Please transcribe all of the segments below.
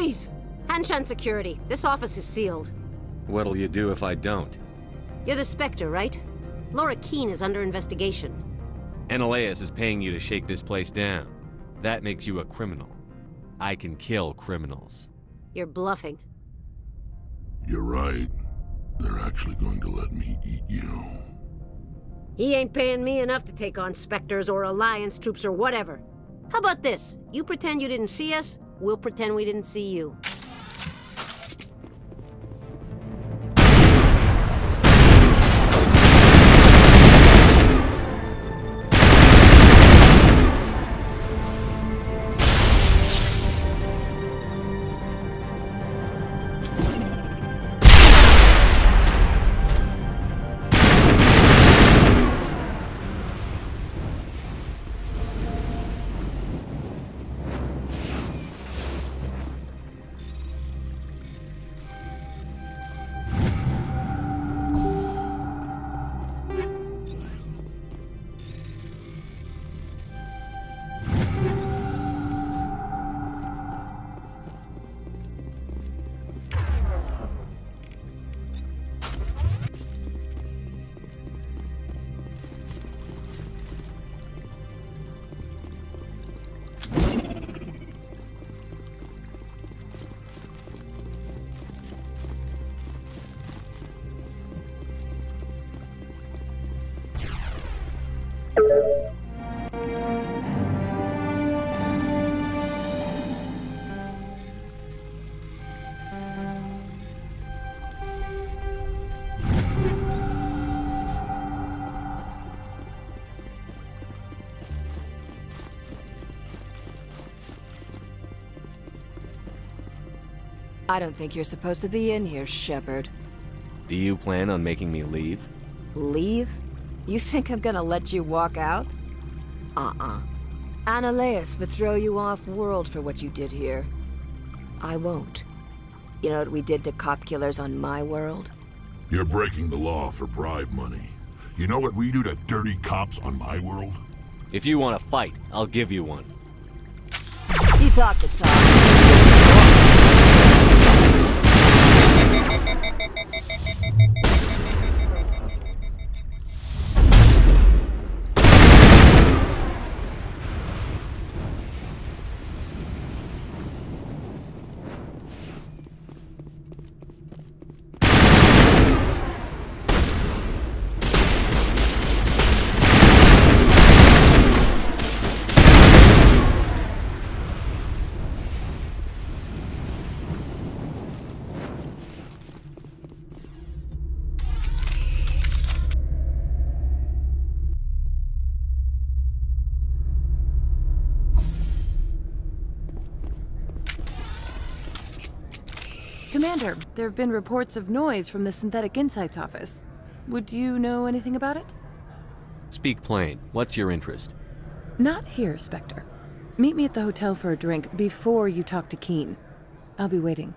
Freeze! Handshun security. This office is sealed. What'll you do if I don't? You're the Spectre, right? Laura Keene is under investigation. Ananias is paying you to shake this place down. That makes you a criminal. I can kill criminals. You're bluffing. You're right. They're actually going to let me eat you. He ain't paying me enough to take on Spectres or Alliance troops or whatever. How about this? You pretend you didn't see us, we'll pretend we didn't see you. I don't think you're supposed to be in here, Shepard. Do you plan on making me leave? Leave? You think I'm gonna let you walk out? Ananias would throw you off-world for what you did here. I won't. You know what we did to cop killers on my world? You're breaking the law for bribe money. You know what we do to dirty cops on my world? If you want to fight, I'll give you one. You talk the talk. Commander, there have been reports of noise from the Synthetic Insights office. Would you know anything about it? Speak plain. What's your interest? Not here, Spectre. Meet me at the hotel for a drink before you talk to Keene. I'll be waiting.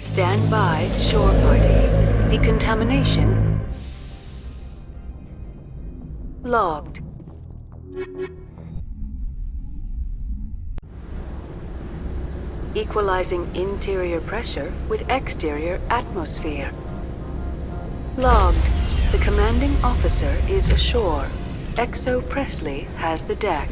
Stand by, shore party. Decontamination logged. Equalizing interior pressure with exterior atmosphere. Logged. The commanding officer is ashore. XO Presley has the deck.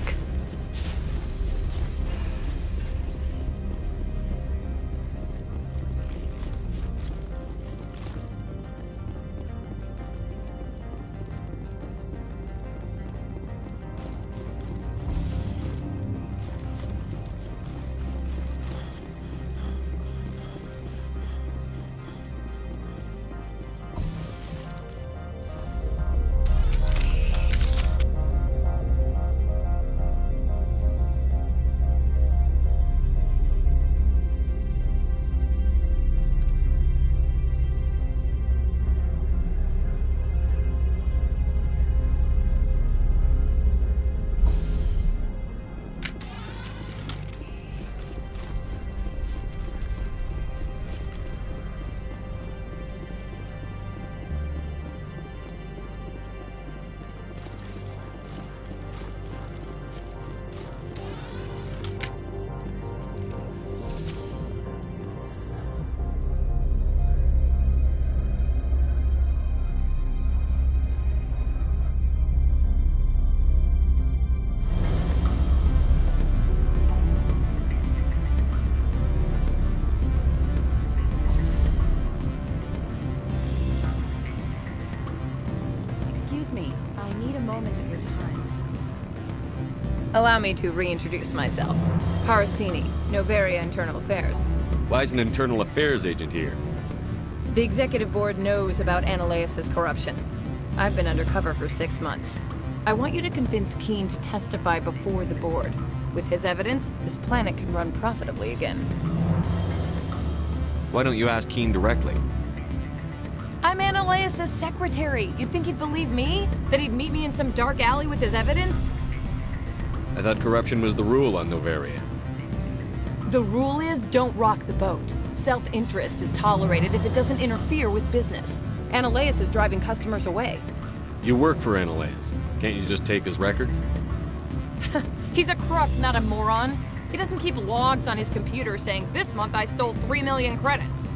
Allow me to reintroduce myself. Parasini, Novaria Internal Affairs. Why is an internal affairs agent here? The executive board knows about Ananias's corruption. I've been undercover for 6 months. I want you to convince Keene to testify before the board. With his evidence, this planet can run profitably again. Why don't you ask Keene directly? I'm Ananias's secretary. You'd think he'd believe me? That he'd meet me in some dark alley with his evidence? I thought corruption was the rule on Novaria. The rule is don't rock the boat. Self-interest is tolerated if it doesn't interfere with business. Ananias is driving customers away. You work for Ananias. Can't you just take his records? He's a crook, not a moron. He doesn't keep logs on his computer saying, this month I stole 3 million credits.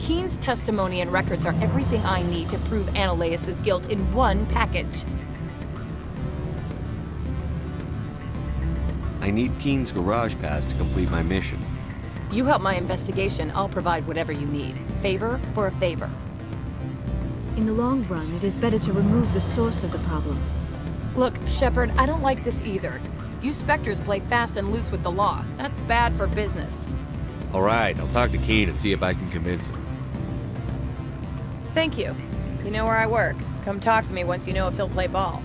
Keene's testimony and records are everything I need to prove Ananias's guilt in one package. I need Keene's garage pass to complete my mission. You help my investigation, I'll provide whatever you need. Favor for a favor. In the long run, it is better to remove the source of the problem. Look, Shepard, I don't like this either. You Spectres play fast and loose with the law. That's bad for business. All right, I'll talk to Keene and see if I can convince him. Thank you. You know where I work. Come talk to me once you know if he'll play ball.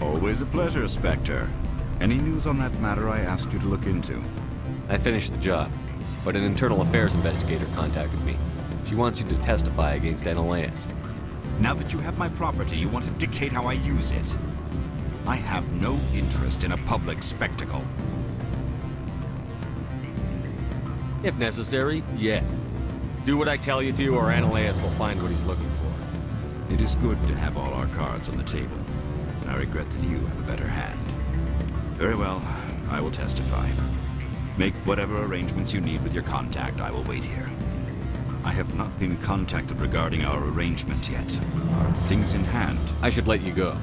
Always a pleasure, Spectre. Any news on that matter I asked you to look into? I finished the job, but an internal affairs investigator contacted me. She wants you to testify against Ananias. Now that you have my property, you want to dictate how I use it. I have no interest in a public spectacle. If necessary, yes. Do what I tell you to, or Ananias will find what he's looking for. It is good to have all our cards on the table. I regret that you have a better hand. Very well, I will testify. Make whatever arrangements you need with your contact. I will wait here. I have not been contacted regarding our arrangement yet. Are things in hand? I should let you go.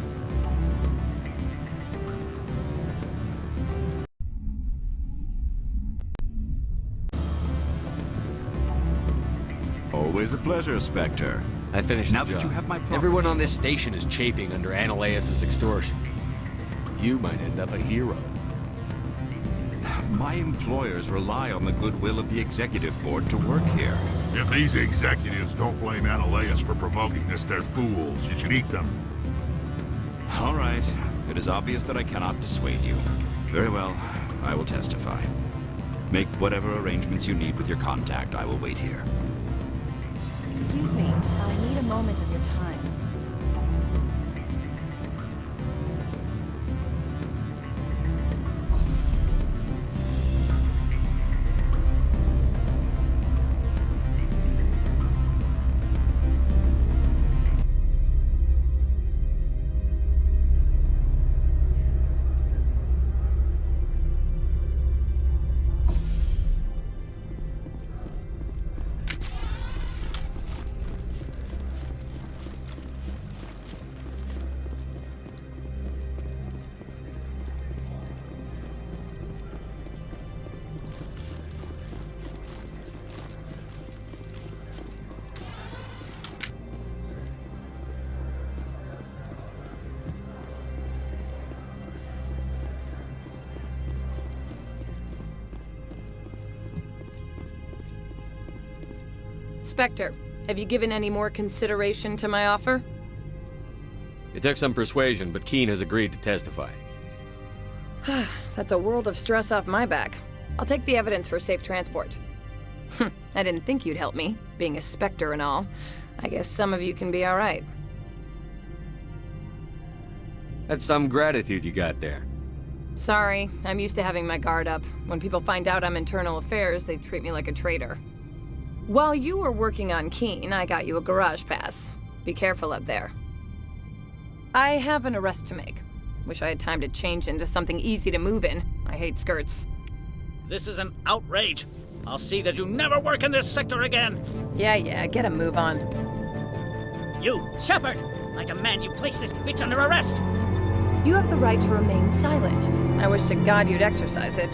Always a pleasure, Spectre. I finished Now the job. that you have my property... Everyone on this station is chafing under Ananias' extortion. You might end up a hero. My employers rely on the goodwill of the executive board to work here. If these executives don't blame Ananias for provoking this, they're fools. You should eat them. All right. It is obvious that I cannot dissuade you. Very well. I will testify. Make whatever arrangements you need with your contact. I will wait here. Excuse me, I need a moment of your time. Spectre, have you given any more consideration to my offer? It took some persuasion, but Keen has agreed to testify. That's a world of stress off my back. I'll take the evidence for safe transport. I didn't think you'd help me, being a Spectre and all. I guess some of you can be alright. That's some gratitude you got there. Sorry, I'm used to having my guard up. When people find out I'm internal affairs, they treat me like a traitor. While you were working on Keen, I got you a garage pass. Be careful up there. I have an arrest to make. Wish I had time to change into something easy to move in. I hate skirts. This is an outrage. I'll see that you never work in this sector again. Yeah, get a move on. You, Shepard! I demand you place this bitch under arrest! You have the right to remain silent. I wish to God you'd exercise it.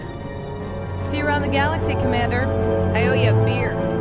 See you around the galaxy, Commander. I owe you a beer.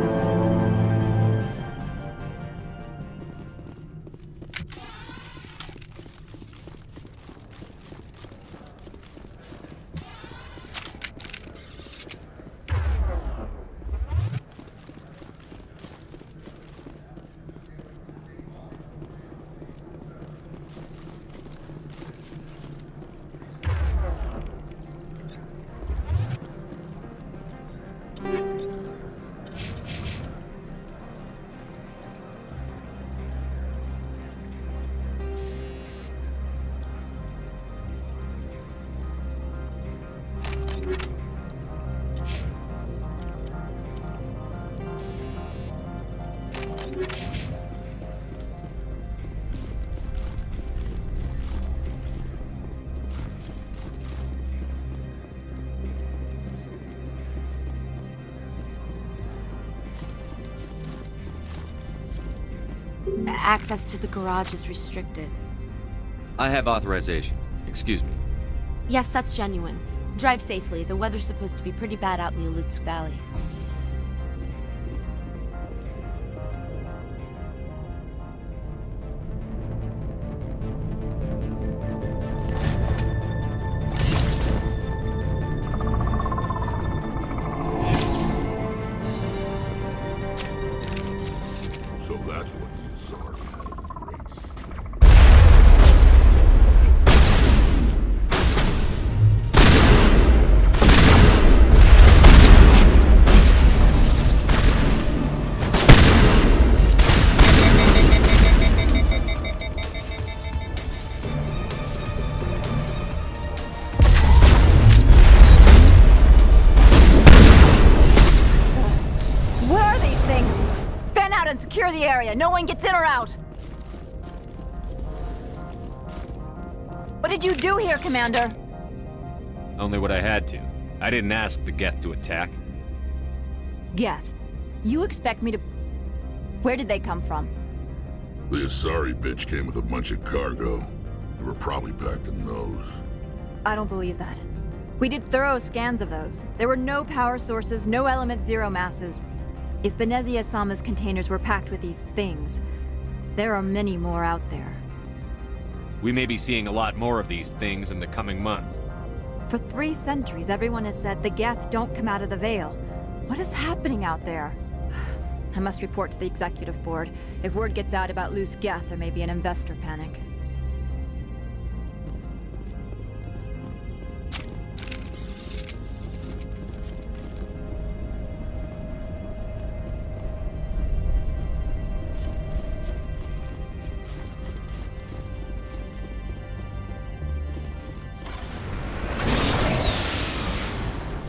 Access to the garage is restricted. I have authorization. Excuse me. Yes, that's genuine. Drive safely. The weather's supposed to be pretty bad out in the Alutsk Valley. So that's what the Asari had in the race. Where are these things? Fan out and secure the area. No one gets in or out. What did you do here, Commander? Only what I had to. I didn't ask the Geth to attack. Geth, you expect me to... Where did they come from? The Asari bitch came with a bunch of cargo. They were probably packed in those. I don't believe that. We did thorough scans of those. There were no power sources, no element zero masses. If Benezia Sama's containers were packed with these things, there are many more out there. We may be seeing a lot more of these things in the coming months. For 3 centuries, everyone has said the Geth don't come out of the Veil. What is happening out there? I must report to the executive board. If word gets out about loose Geth, there may be an investor panic.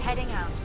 Heading out.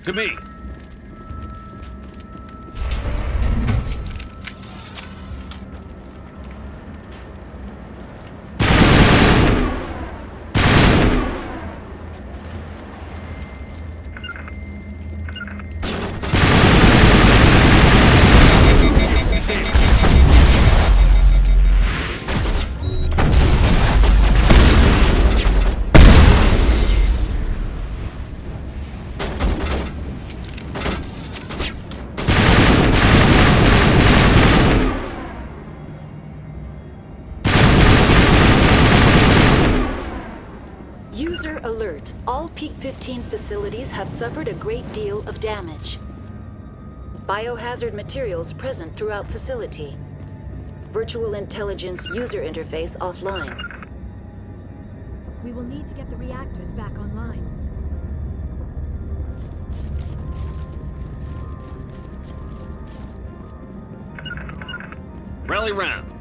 To me! User alert. All Peak 15 facilities have suffered a great deal of damage. Biohazard materials present throughout facility. Virtual intelligence user interface offline. We will need to get the reactors back online. Rally round!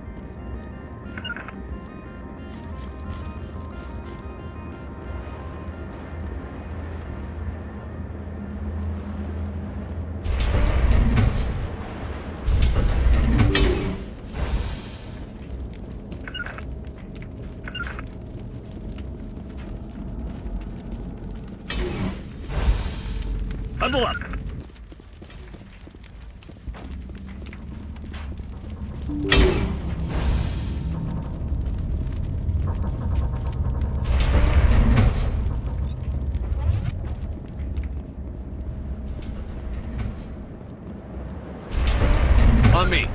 Huddle up! On me!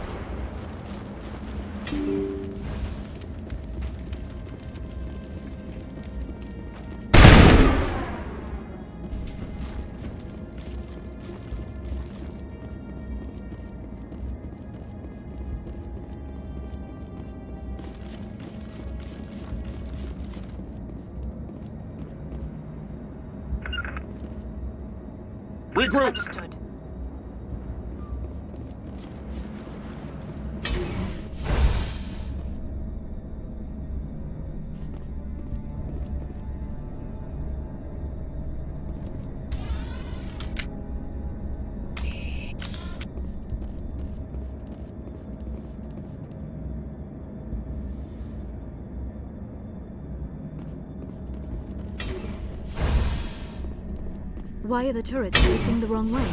Regroup! Understood. Why are the turrets facing the wrong way?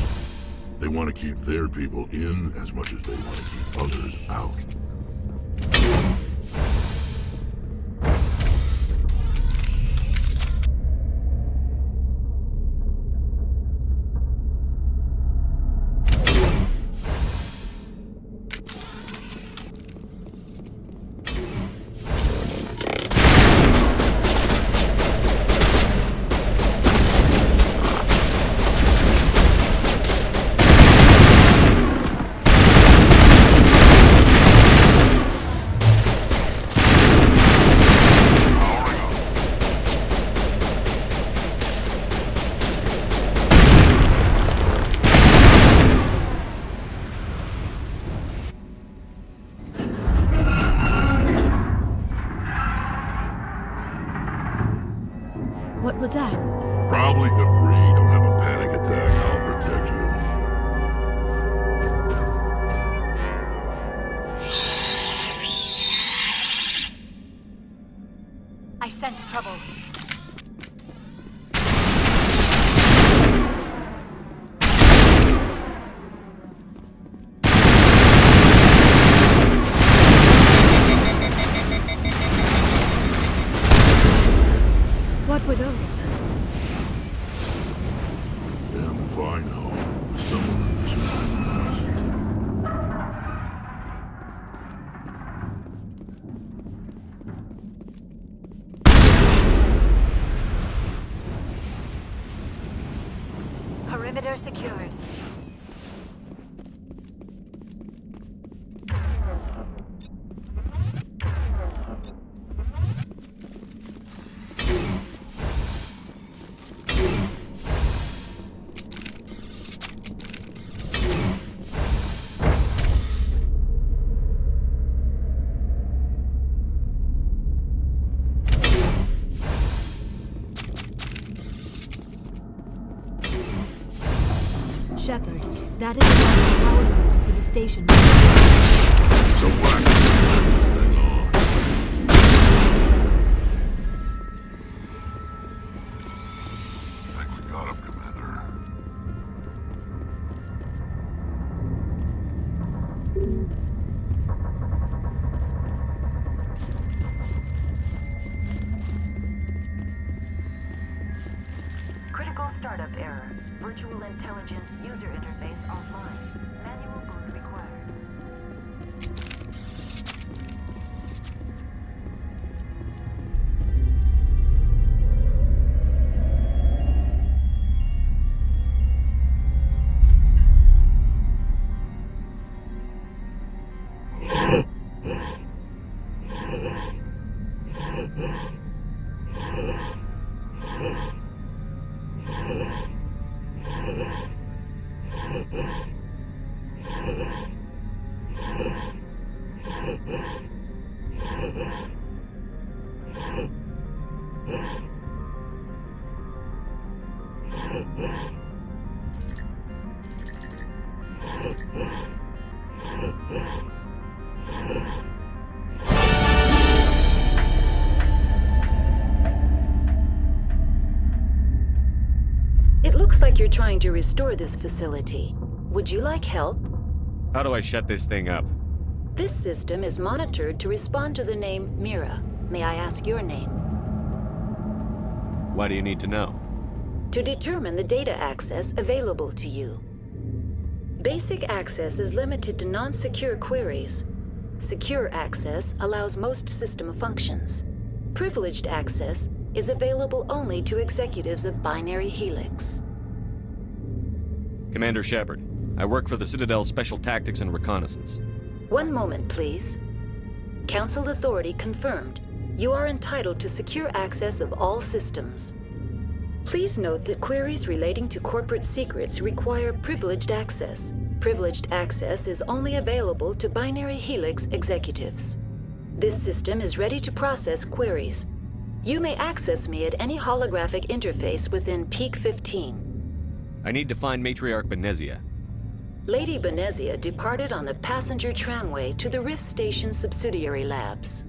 They want to keep their people in as much as they want to keep others out. What was that? Probably debris. Don't have a panic attack. I'll protect you. I sense trouble. What were those? Damn if I know. Someone in this madness. Perimeter secured. That is the power system for the station. So what? This thing on. I think we got him, Commander. Critical startup error. Virtual intelligence user interface offline. Manual boot required. It looks like you're trying to restore this facility. Would you like help? How do I shut this thing up? This system is monitored to respond to the name Mira. May I ask your name? Why do you need to know? To determine the data access available to you. Basic access is limited to non-secure queries. Secure access allows most system functions. Privileged access is available only to executives of Binary Helix. Commander Shepard, I work for the Citadel's Special Tactics and Reconnaissance. One moment, please. Council authority confirmed. You are entitled to secure access of all systems. Please note that queries relating to corporate secrets require privileged access. Privileged access is only available to Binary Helix executives. This system is ready to process queries. You may access me at any holographic interface within Peak 15. I need to find Matriarch Benezia. Lady Benezia departed on the passenger tramway to the Rift Station subsidiary labs.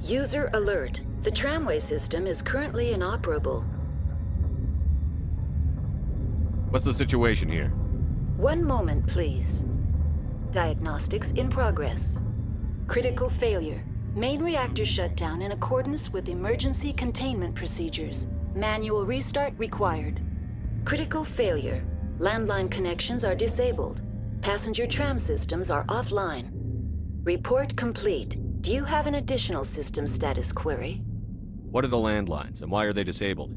User alert. The tramway system is currently inoperable. What's the situation here? One moment, please. Diagnostics in progress. Critical failure. Main reactor shut down in accordance with emergency containment procedures. Manual restart required. Critical failure. Landline connections are disabled. Passenger tram systems are offline. Report complete. Do you have an additional system status query? What are the landlines, and why are they disabled?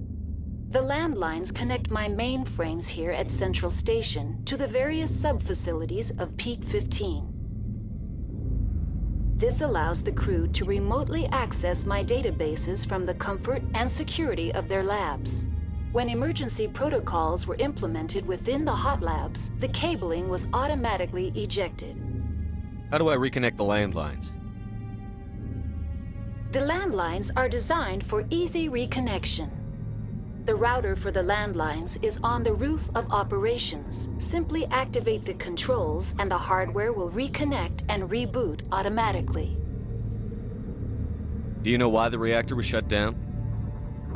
The landlines connect my mainframes here at Central Station to the various sub-facilities of Peak 15. This allows the crew to remotely access my databases from the comfort and security of their labs. When emergency protocols were implemented within the hot labs, the cabling was automatically ejected. How do I reconnect the landlines? The landlines are designed for easy reconnection. The router for the landlines is on the roof of operations. Simply activate the controls and the hardware will reconnect and reboot automatically. Do you know why the reactor was shut down?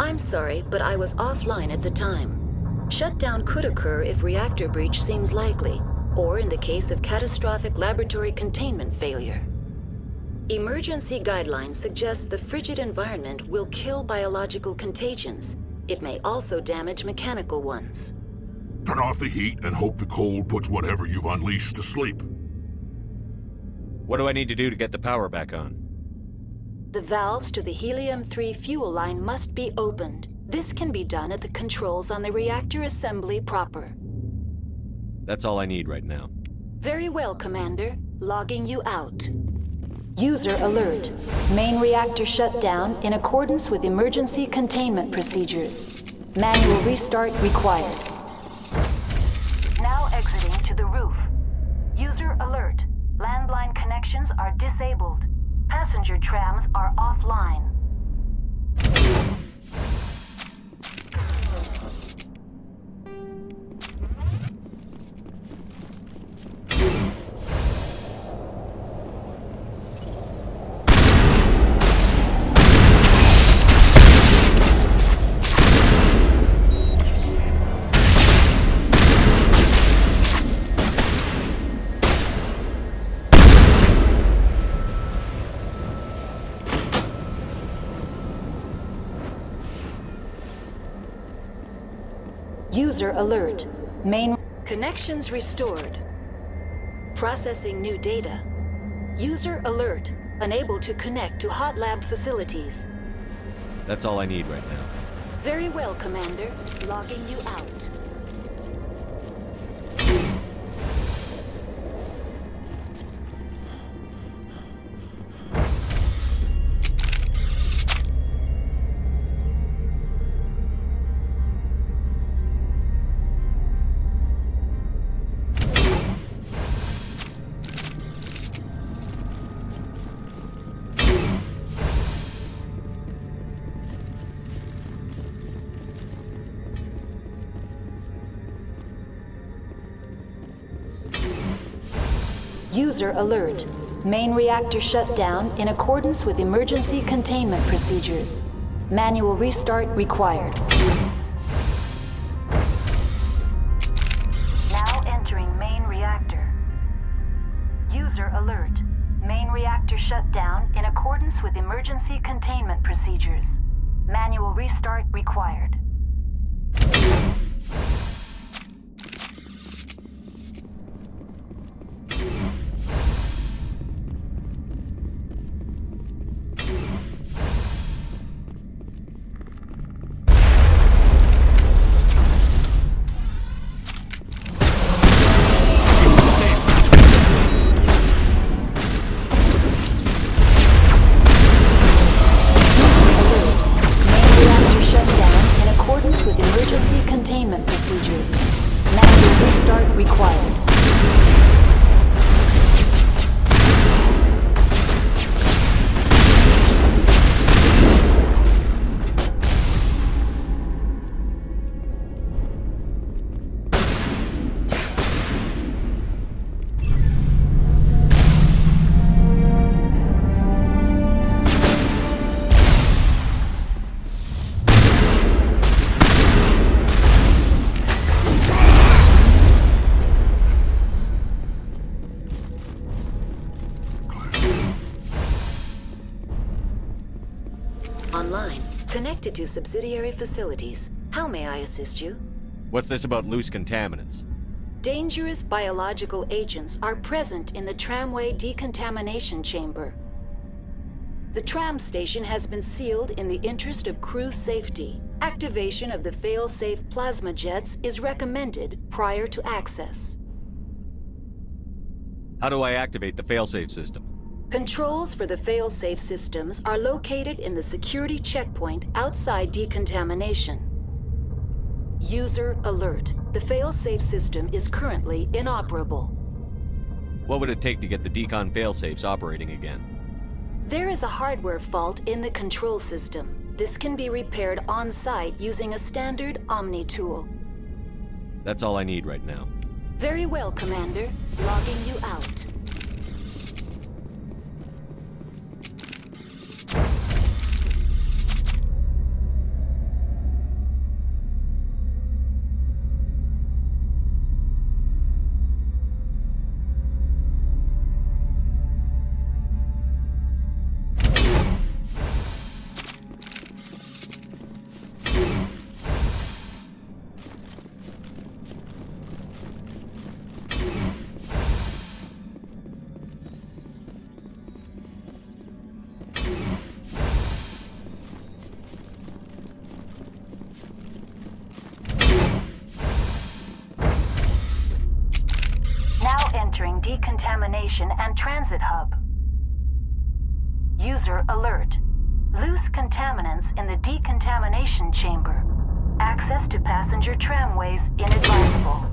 I'm sorry, but I was offline at the time. Shutdown could occur if reactor breach seems likely, or in the case of catastrophic laboratory containment failure. Emergency guidelines suggest the frigid environment will kill biological contagions. It may also damage mechanical ones. Turn off the heat and hope the cold puts whatever you've unleashed to sleep. What do I need to do to get the power back on? The valves to the helium-3 fuel line must be opened. This can be done at the controls on the reactor assembly proper. That's all I need right now. Very well, Commander. Logging you out. User alert. Main reactor shut down in accordance with emergency containment procedures. Manual restart required. Now exiting to the roof. User alert. Landline connections are disabled. Passenger trams are offline. User alert. Main connections restored. Processing new data. User alert. Unable to connect to hot lab facilities. That's all I need right now. Very well, Commander. Logging you out. User alert. Main reactor shut down in accordance with emergency containment procedures. Manual restart required. Now entering main reactor. User alert. Main reactor shut down in accordance with emergency containment procedures. Manual restart required. Online. Connected to subsidiary facilities. How may I assist you? What's this about loose contaminants? Dangerous biological agents are present in the tramway decontamination chamber. The tram station has been sealed in the interest of crew safety. Activation of the fail-safe plasma jets is recommended prior to access. How do I activate the failsafe system? Controls for the fail-safe systems are located in the security checkpoint outside decontamination. User alert. The fail-safe system is currently inoperable. What would it take to get the decon failsafes operating again? There is a hardware fault in the control system. This can be repaired on-site using a standard Omni tool. That's all I need right now. Very well, Commander. Logging you out. Entering decontamination and transit hub. User alert. Loose contaminants in the decontamination chamber. Access to passenger tramways inadvisable.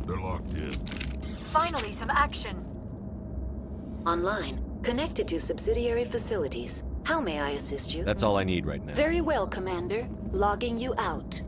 They're locked in. Finally, some action. Online. Connected to subsidiary facilities. How may I assist you? That's all I need right now. Very well, Commander. Logging you out.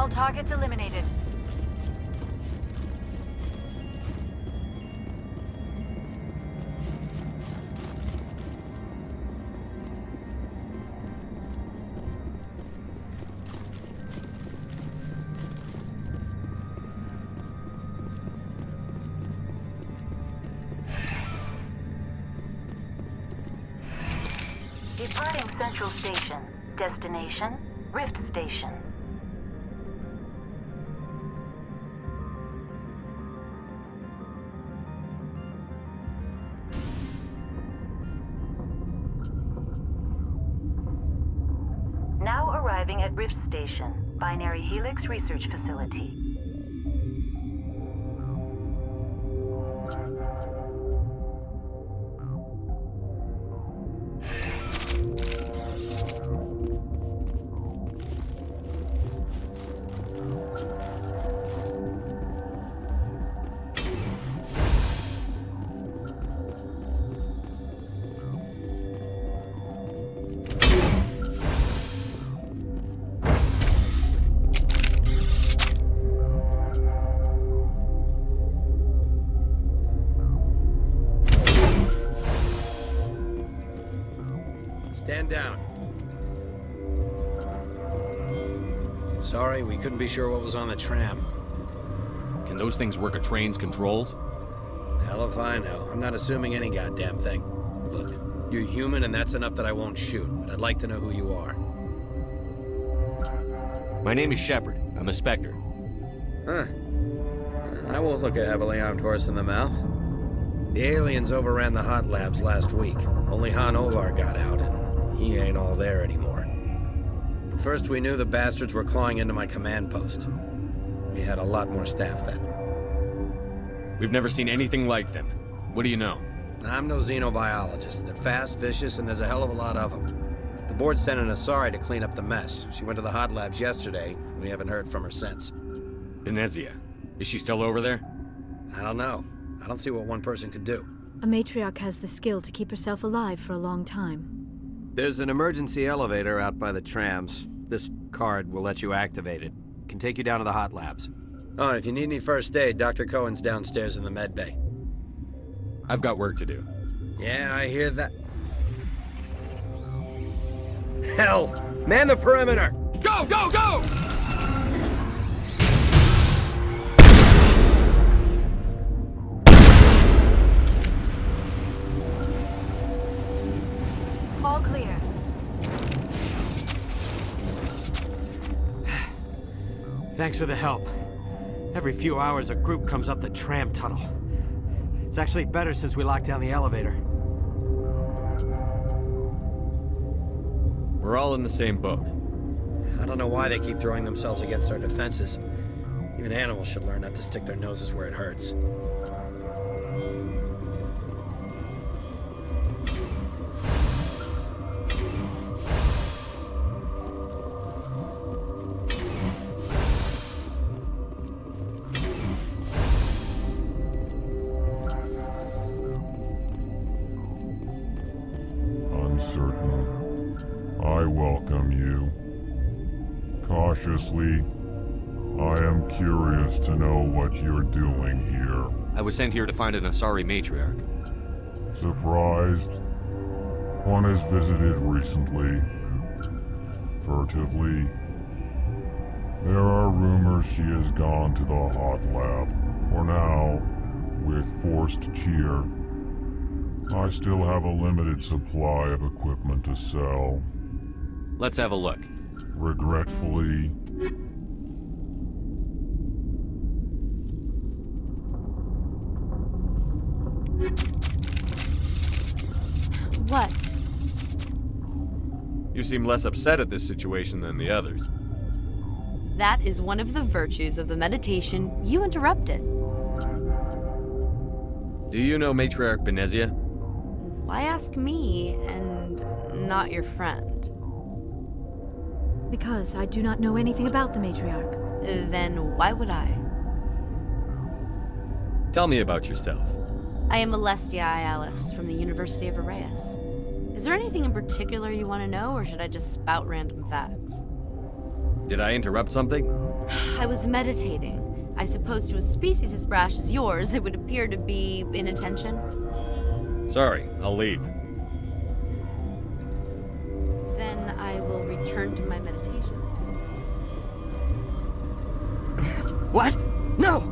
All targets eliminated. Departing Central Station. Destination, Rift Station. Now arriving at Rift Station, Binary Helix Research Facility. Stand down. Sorry, we couldn't be sure what was on the tram. Can those things work a train's controls? Hell if I know. I'm not assuming any goddamn thing. Look, you're human and that's enough that I won't shoot, but I'd like to know who you are. My name is Shepard. I'm a Spectre. Huh. I won't look a heavily armed horse in the mouth. The aliens overran the hot labs last week. Only Han Olar got out, and he ain't all there anymore. The first we knew, the bastards were clawing into my command post. We had a lot more staff then. We've never seen anything like them. What do you know? I'm no xenobiologist. They're fast, vicious, and there's a hell of a lot of them. The board sent an Asari to clean up the mess. She went to the hot labs yesterday. We haven't heard from her since. Benezia. Is she still over there? I don't know. I don't see what one person could do. A matriarch has the skill to keep herself alive for a long time. There's an emergency elevator out by the trams. This card will let you activate it. Can take you down to the hot labs. Oh, and if you need any first aid, Dr. Cohen's downstairs in the med bay. I've got work to do. Yeah, I hear that. Hell! Man the perimeter! Go, go, go! All clear. Thanks for the help. Every few hours, a group comes up the tram tunnel. It's actually better since we locked down the elevator. We're all in the same boat. I don't know why they keep throwing themselves against our defenses. Even animals should learn not to stick their noses where it hurts. Uncertain. I welcome you. Cautiously, I am curious to know what you're doing here. I was sent here to find an Asari matriarch. Surprised? One has visited recently. Furtively. There are rumors she has gone to the hot lab. For now, with forced cheer, I still have a limited supply of equipment to sell. Let's have a look. Regretfully, What? You seem less upset at this situation than the others. That is one of the virtues of the meditation you interrupted. Do you know Matriarch Benezia? Why ask me and not your friend? Because I do not know anything about the matriarch. Then why would I? Tell me about yourself. I am Alestia Ialis from the University of Arrayas. Is there anything in particular you want to know, or should I just spout random facts? Did I interrupt something? I was meditating. I suppose to a species as brash as yours, it would appear to be inattention. Sorry, I'll leave. Then I will return to my meditations. What? No!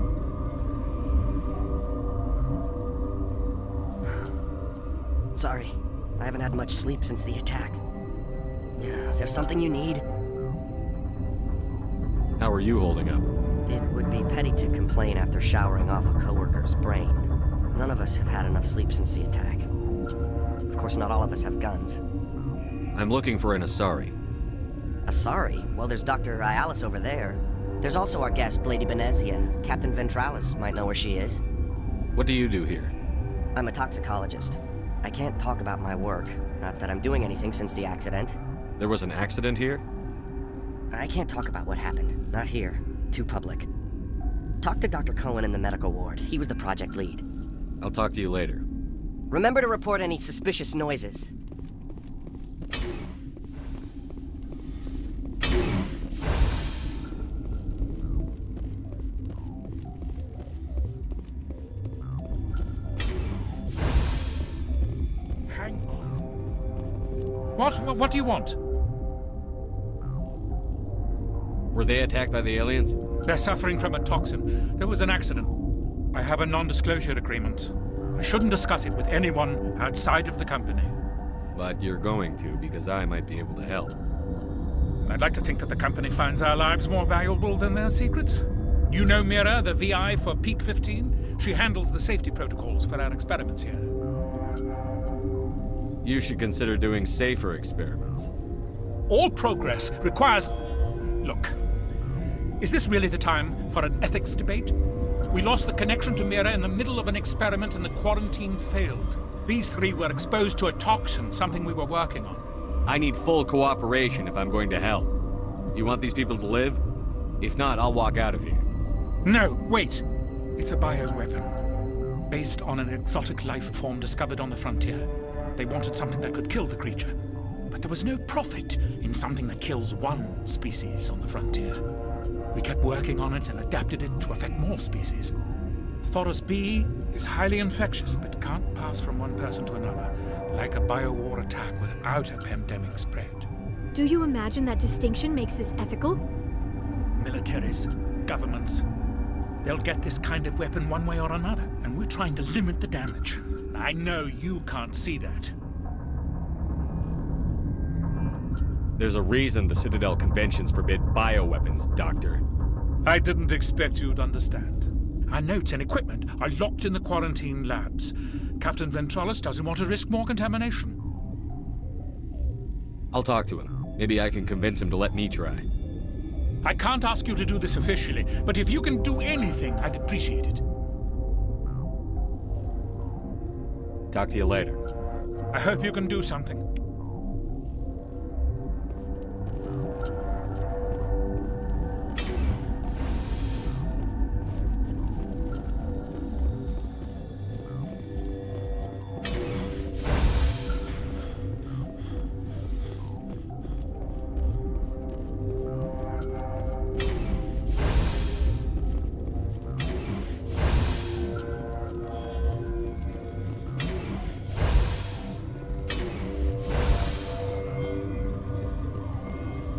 Sorry, I haven't had much sleep since the attack. Is there something you need? How are you holding up? It would be petty to complain after showering off a coworker's brain. None of us have had enough sleep since the attack. Of course, not all of us have guns. I'm looking for an Asari. Asari? Well, there's Dr. Ayalis over there. There's also our guest, Lady Benezia. Captain Ventralis might know where she is. What do you do here? I'm a toxicologist. I can't talk about my work. Not that I'm doing anything since the accident. There was an accident here? I can't talk about what happened. Not here. Too public. Talk to Dr. Cohen in the medical ward. He was the project lead. I'll talk to you later. Remember to report any suspicious noises. Hang on. What do you want? Were they attacked by the aliens? They're suffering from a toxin. There was an accident. I have a non-disclosure agreement. I shouldn't discuss it with anyone outside of the company. But you're going to, because I might be able to help. I'd like to think that the company finds our lives more valuable than their secrets. You know Mira, the VI for Peak 15? She handles the safety protocols for our experiments here. You should consider doing safer experiments. All progress requires... Look, is this really the time for an ethics debate? We lost the connection to Mira in the middle of an experiment and the quarantine failed. These three were exposed to a toxin, something we were working on. I need full cooperation if I'm going to help. You want these people to live? If not, I'll walk out of here. No, wait. It's a bioweapon, based on an exotic life form discovered on the frontier. They wanted something that could kill the creature. But there was no profit in something that kills one species on the frontier. We kept working on it and adapted it to affect more species. Thoros B is highly infectious, but can't pass from one person to another, like a biowar attack without a pandemic spread. Do you imagine that distinction makes this ethical? Militaries, governments, they'll get this kind of weapon one way or another, and we're trying to limit the damage. I know you can't see that. There's a reason the Citadel conventions forbid bioweapons, Doctor. I didn't expect you'd understand. Our notes and equipment are locked in the quarantine labs. Captain Ventralis doesn't want to risk more contamination. I'll talk to him. Maybe I can convince him to let me try. I can't ask you to do this officially, but if you can do anything, I'd appreciate it. Talk to you later. I hope you can do something.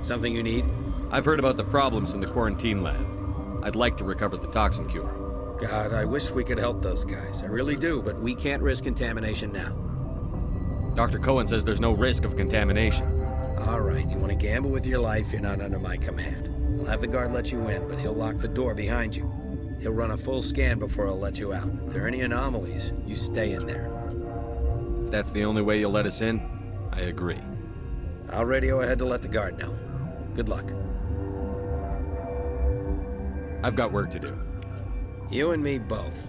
Something you need? I've heard about the problems in the quarantine lab. I'd like to recover the toxin cure. God, I wish we could help those guys. I really do, but we can't risk contamination now. Dr. Cohen says there's no risk of contamination. All right, you want to gamble with your life, you're not under my command. I'll have the guard let you in, but he'll lock the door behind you. He'll run a full scan before he'll let you out. If there are any anomalies, you stay in there. If that's the only way you'll let us in, I agree. I'll radio ahead to let the guard know. Good luck. I've got work to do. You and me both.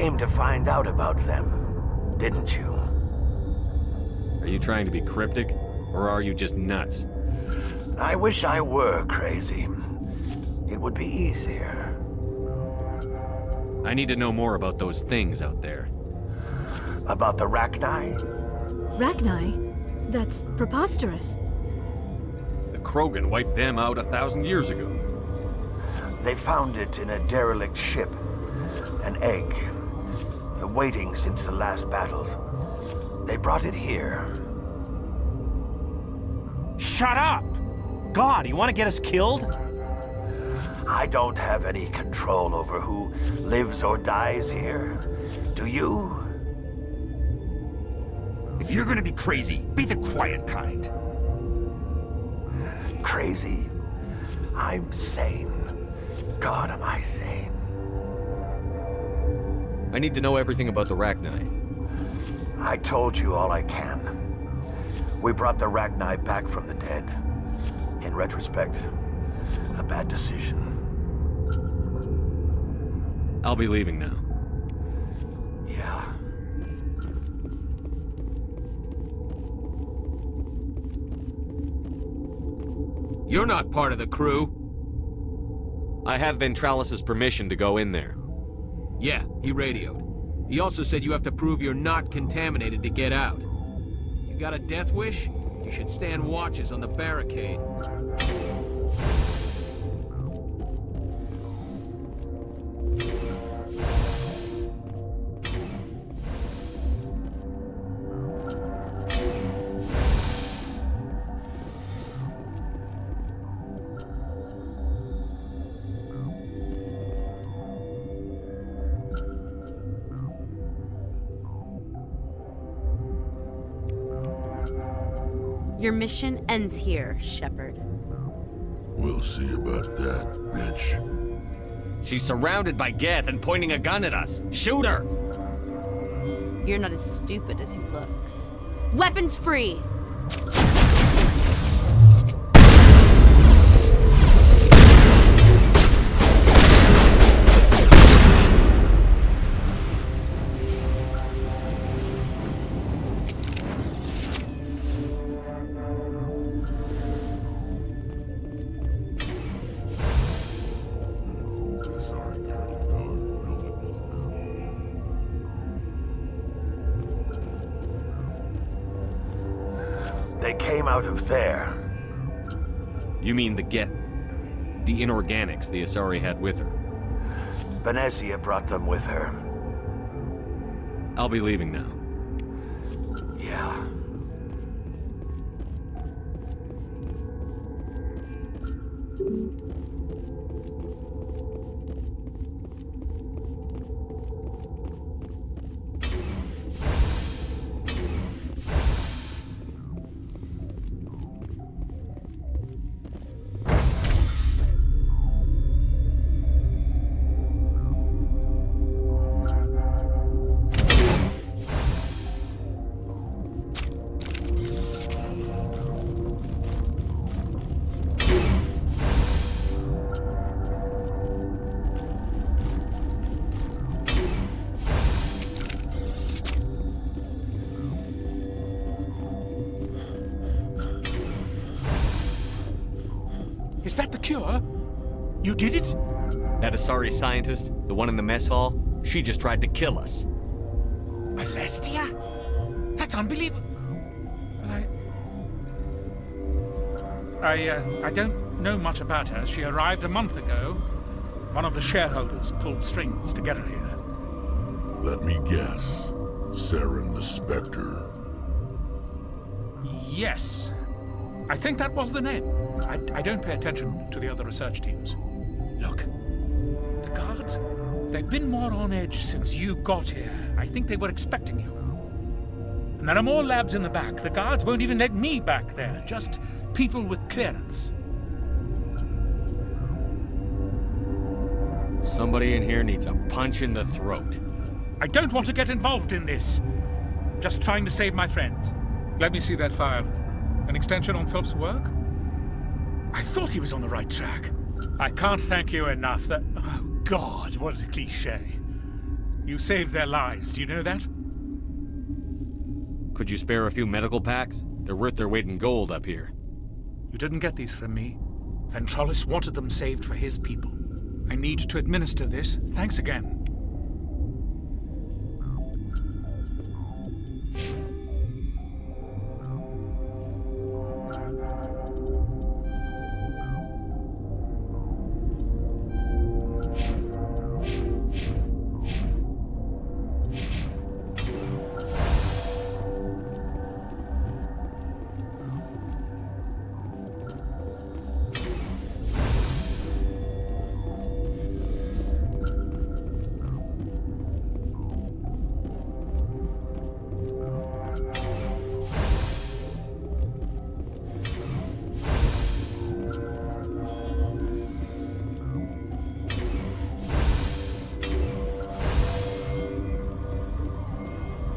came to find out about them, didn't you? Are you trying to be cryptic, or are you just nuts? I wish I were crazy. It would be easier. I need to know more about those things out there. About the Rachni? Rachni? That's preposterous. The Krogan wiped them out 1,000 years ago. They found it in a derelict ship. An egg. Waiting since the last battles. They brought it here. Shut up! God, you want to get us killed? I don't have any control over who lives or dies here. Do you? If you're gonna be crazy, be the quiet kind. Crazy? I'm sane. God, am I sane? I need to know everything about the Rachni. I told you all I can. We brought the Rachni back from the dead. In retrospect, a bad decision. I'll be leaving now. Yeah. You're not part of the crew. I have Ventralis's permission to go in there. Yeah, he radioed. He also said you have to prove you're not contaminated to get out. You got a death wish? You should stand watches on the barricade. Your mission ends here, Shepard. We'll see about that, bitch. She's surrounded by Geth and pointing a gun at us. Shoot her! You're not as stupid as you look. Weapons free! They came out of there. You mean the Geth... the inorganics the Asari had with her? Venezia brought them with her. I'll be leaving now. Yeah. Is that the cure? You did it? That Asari scientist, the one in the mess hall, she just tried to kill us. Alestia? That's unbelievable. I don't know much about her. She arrived a month ago. One of the shareholders pulled strings to get her here. Let me guess. Saren the Spectre. Yes. I think that was the name. I don't pay attention to the other research teams. Look, the guards, they've been more on edge since you got here. I think they were expecting you. And there are more labs in the back. The guards won't even let me back there, just people with clearance. Somebody in here needs a punch in the throat. I don't want to get involved in this. I'm just trying to save my friends. Let me see that file. An extension on Phelps' work? I thought he was on the right track. I can't thank you enough that... Oh, God, what a cliché. You saved their lives, do you know that? Could you spare a few medical packs? They're worth their weight in gold up here. You didn't get these from me. Ventrolis wanted them saved for his people. I need to administer this. Thanks again.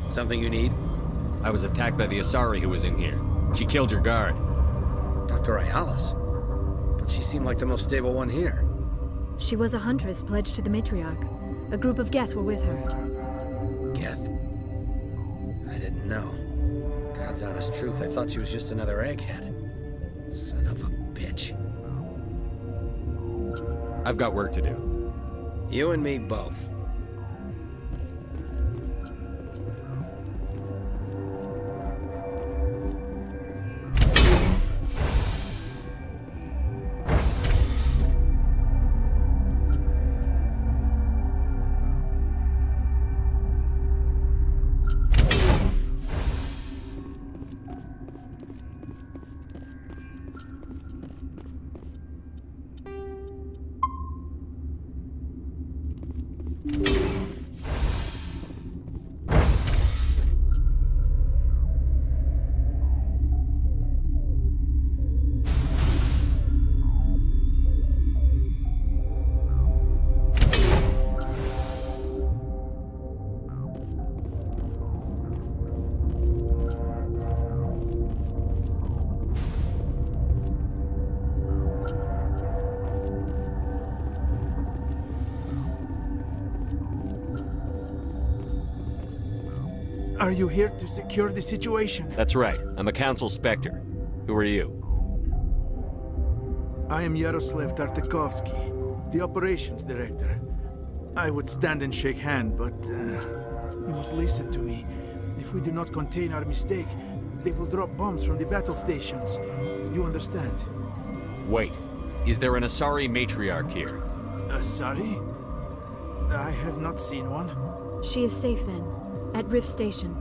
Something you need? I was attacked by the Asari who was in here. She killed your guard. Dr. Ayalis? But she seemed like the most stable one here. She was a huntress pledged to the matriarch. A group of Geth were with her. Geth? I didn't know. God's honest truth, I thought she was just another egghead. Son of a bitch. I've got work to do. You and me both. Are you here to secure the situation? That's right. I'm a Council Spectre. Who are you? I am Yaroslav Tartakovsky, the Operations Director. I would stand and shake hand, but you must listen to me. If we do not contain our mistake, they will drop bombs from the battle stations. You understand? Wait. Is there an Asari matriarch here? Asari? I have not seen one. She is safe then, at Rift Station.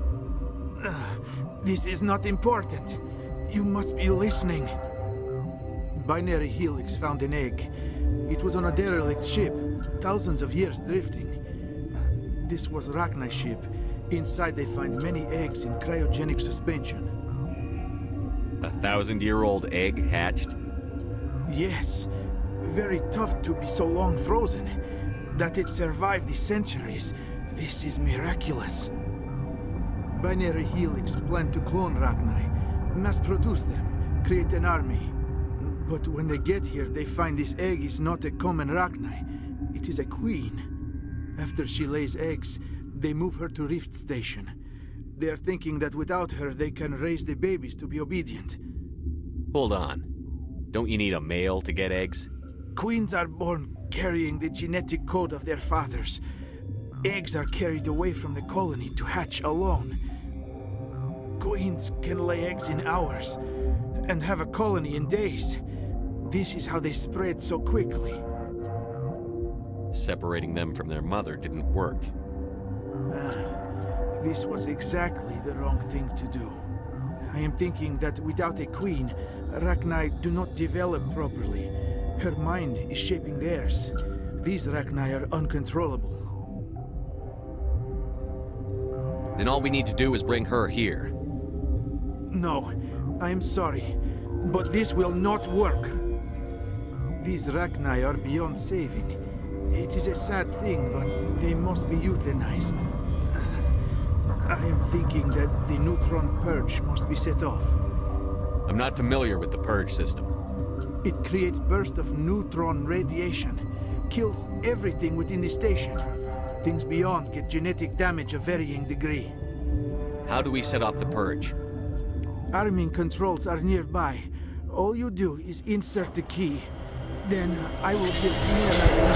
This is not important. You must be listening. Binary Helix found an egg. It was on a derelict ship, thousands of years drifting. This was Rachni's ship. Inside they find many eggs in cryogenic suspension. 1,000-year-old egg hatched? Yes. Very tough to be so long frozen. That it survived the centuries. This is miraculous. Binary Helix planned to clone Rachni, mass-produce them, create an army. But when they get here, they find this egg is not a common Rachni. It is a queen. After she lays eggs, they move her to Rift Station. They are thinking that without her, they can raise the babies to be obedient. Hold on. Don't you need a male to get eggs? Queens are born carrying the genetic code of their fathers. Eggs are carried away from the colony to hatch alone. Queens can lay eggs in hours and have a colony in days. This is how they spread so quickly. Separating them from their mother didn't work. This was exactly the wrong thing to do. I am thinking that without a queen, Rachni do not develop properly. Her mind is shaping theirs. These Rachni are uncontrollable. Then all we need to do is bring her here. No, I am sorry, but this will not work. These Rachni are beyond saving. It is a sad thing, but they must be euthanized. I am thinking that the neutron purge must be set off. I'm not familiar with the purge system. It creates bursts of neutron radiation, kills everything within the station. Things beyond get genetic damage of varying degree. How do we set off the purge? Arming controls are nearby. All you do is insert the key. Then I will give Mira the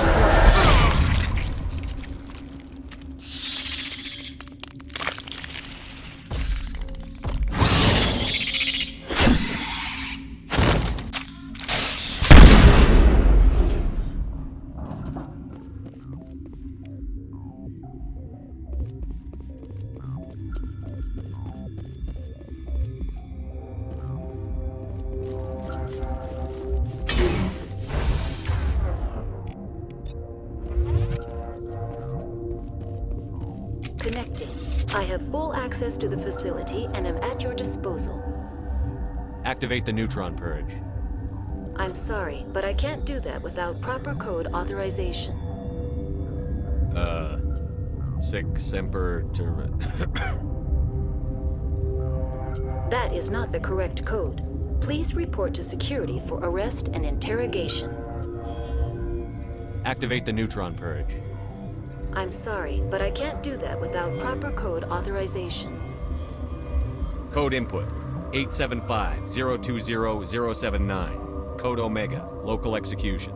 Connecting. I have full access to the facility and am at your disposal. Activate the neutron purge. I'm sorry, but I can't do that without proper code authorization. Sic semper That is not the correct code. Please report to security for arrest and interrogation. Activate the neutron purge. I'm sorry, but I can't do that without proper code authorization. Code input 875-020-079. Code Omega, local execution.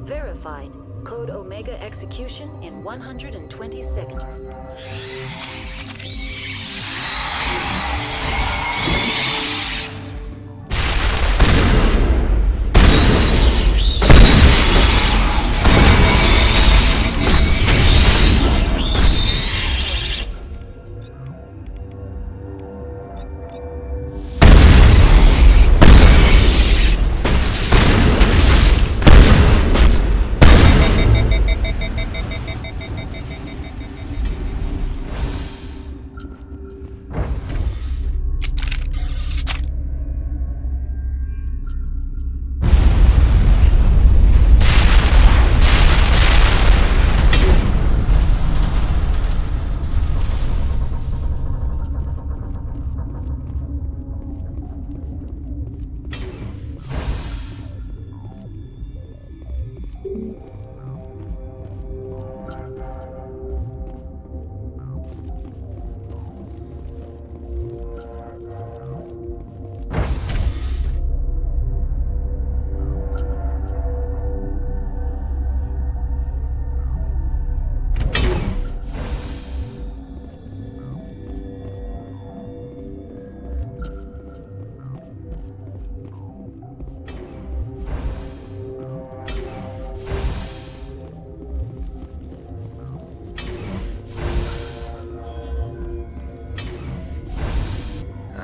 Verified. Code Omega execution in 120 seconds.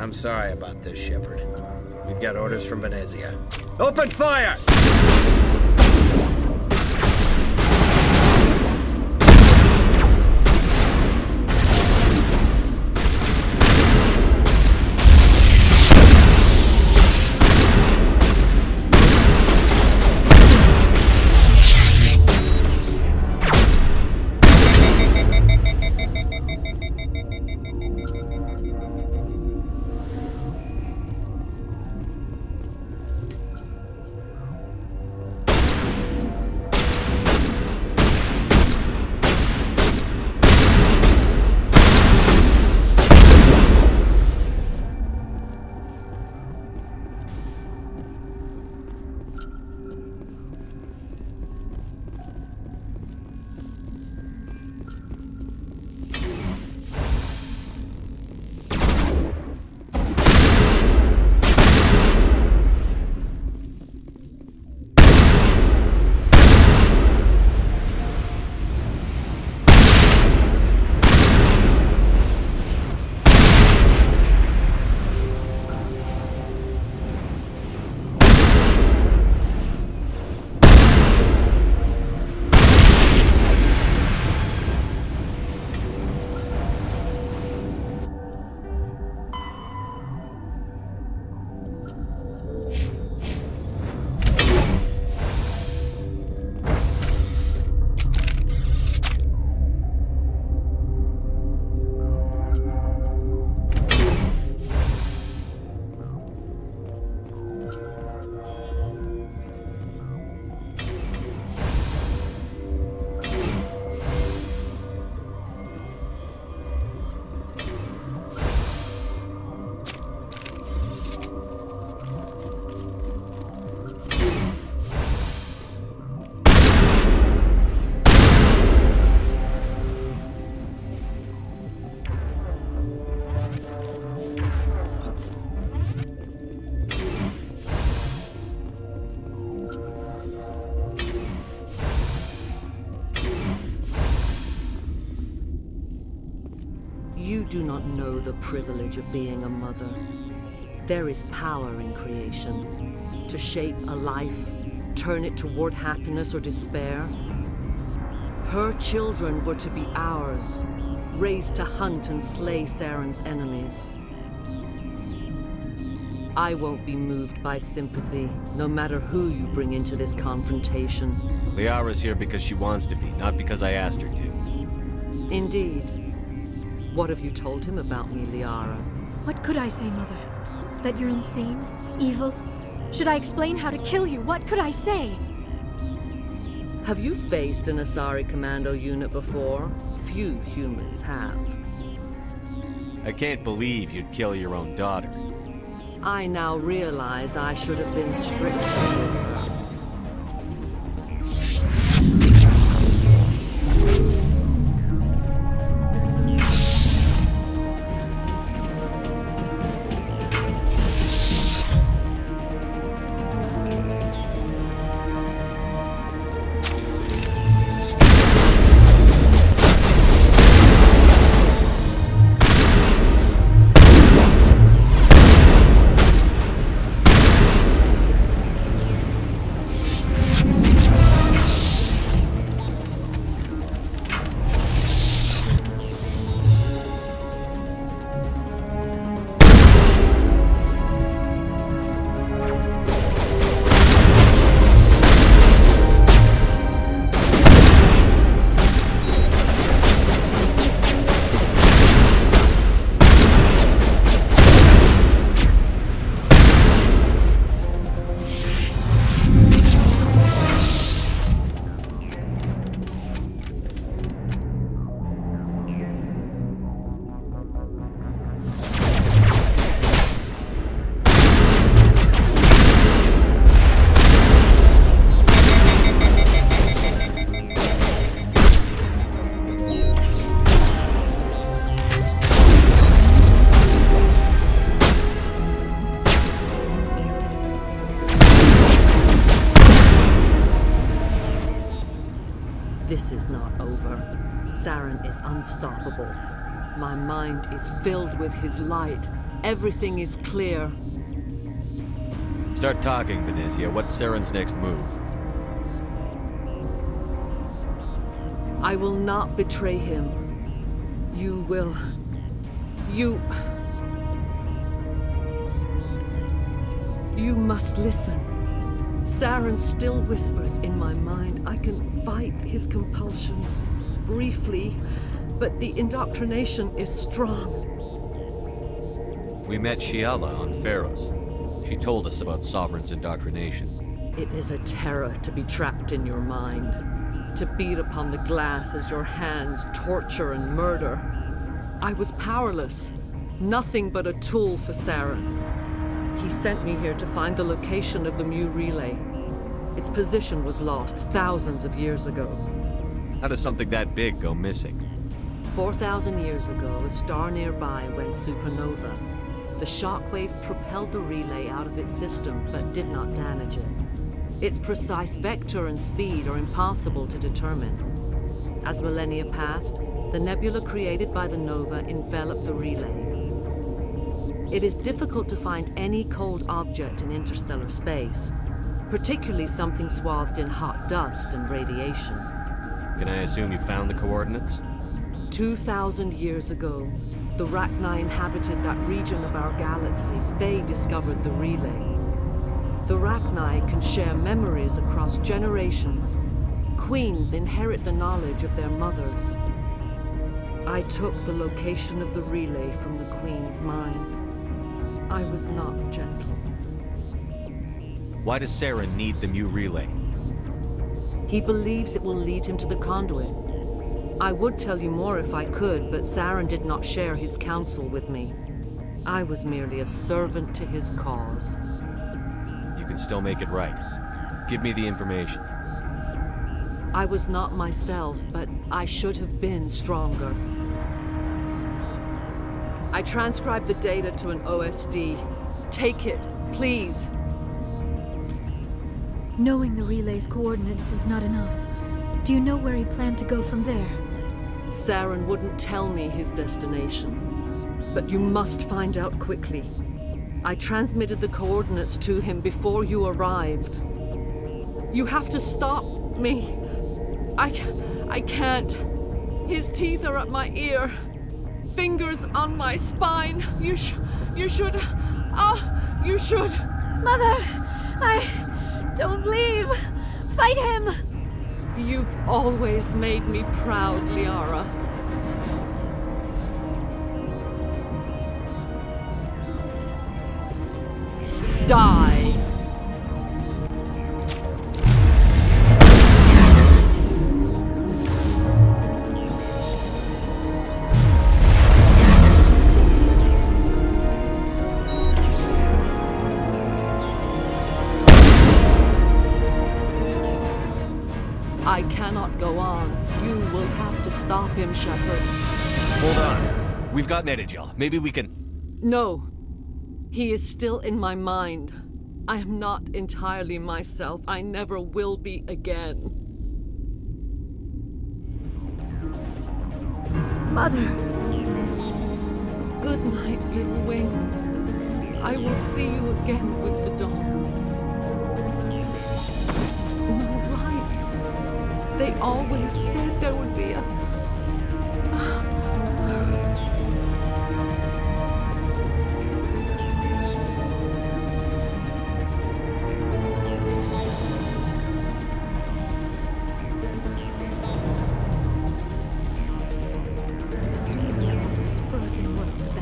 I'm sorry about this, Shepard. We've got orders from Venezia. Open fire! do not know the privilege of being a mother. There is power in creation. To shape a life, turn it toward happiness or despair. Her children were to be ours, raised to hunt and slay Saren's enemies. I won't be moved by sympathy, no matter who you bring into this confrontation. Liara's here because she wants to be, not because I asked her to. Indeed. What have you told him about me, Liara? What could I say, Mother? That you're insane? Evil? Should I explain how to kill you? What could I say? Have you faced an Asari commando unit before? Few humans have. I can't believe you'd kill your own daughter. I now realize I should have been stricter with her. This is not over. Saren is unstoppable. My mind is filled with his light. Everything is clear. Start talking, Benezia. What's Saren's next move? I will not betray him. You will... You must listen. Saren still whispers in my mind. I can fight his compulsions, briefly, but the indoctrination is strong. We met Shiala on Pharos. She told us about Sovereign's indoctrination. It is a terror to be trapped in your mind, to beat upon the glass as your hands torture and murder. I was powerless, nothing but a tool for Saren. He sent me here to find the location of the Mu relay. Its position was lost thousands of years ago. How does something that big go missing? 4,000 years ago, a star nearby went supernova. The shockwave propelled the relay out of its system, but did not damage it. Its precise vector and speed are impossible to determine. As millennia passed, the nebula created by the nova enveloped the relay. It is difficult to find any cold object in interstellar space, particularly something swathed in hot dust and radiation. Can I assume you found the coordinates? 2,000 years ago, the Rachni inhabited that region of our galaxy. They discovered the relay. The Rachni can share memories across generations. Queens inherit the knowledge of their mothers. I took the location of the relay from the Queen's mind. I was not gentle. Why does Saren need the Mu relay? He believes it will lead him to the conduit. I would tell you more if I could, but Saren did not share his counsel with me. I was merely a servant to his cause. You can still make it right. Give me the information. I was not myself, but I should have been stronger. I transcribed the data to an OSD. Take it, please. Knowing the relay's coordinates is not enough. Do you know where he planned to go from there? Saren wouldn't tell me his destination. But you must find out quickly. I transmitted the coordinates to him before you arrived. You have to stop me. I can't. His teeth are at my ear. Fingers on my spine. You should. You should. Mother, don't leave. Fight him. You've always made me proud, Liara. Die. I cannot go on. You will have to stop him, Shepard. Hold on. We've got Metagel. Maybe we can... No. He is still in my mind. I am not entirely myself. I never will be again. Mother. Good night, little wing. I will see you again with the dawn. No light. They always said there would be a... The sooner we're off this frozen world, the better.